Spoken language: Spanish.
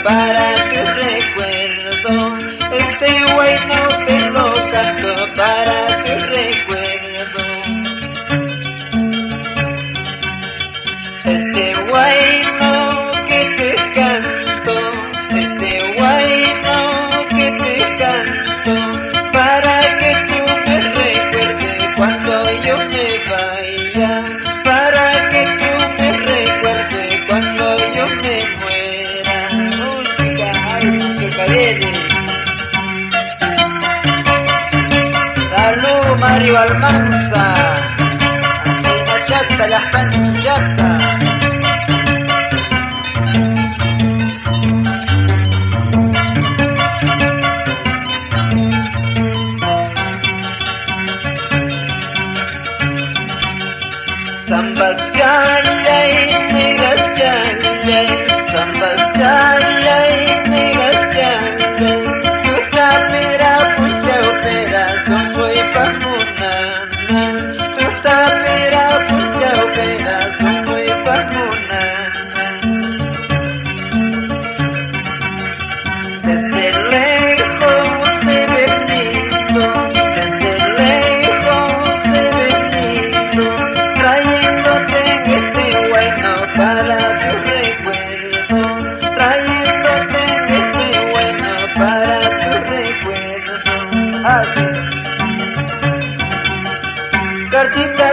para tu recuerdo. Este guayno te lo canto para tu recuerdo. Este guayno que te canto, este guayno que te canto, para que tú me recuerdes cuando yo me vaya, para que tú me recuerdes cuando yo me muera. Música, ay, que cabele. Salud, Mario Almanza, la chata, las panchatas. Sambas chalay, negas chalay, sambas chalay, negas chalay. Tu tapera pucha opera, son voy pa' munana. Tu tapera pucha opera, son voy pa' munana. Desde lejos se ve lindo, desde lejos se ve lindo, trayéndote este guayno para tu recuerdo, trayéndote este guayno para tu recuerdo. Así. Cartita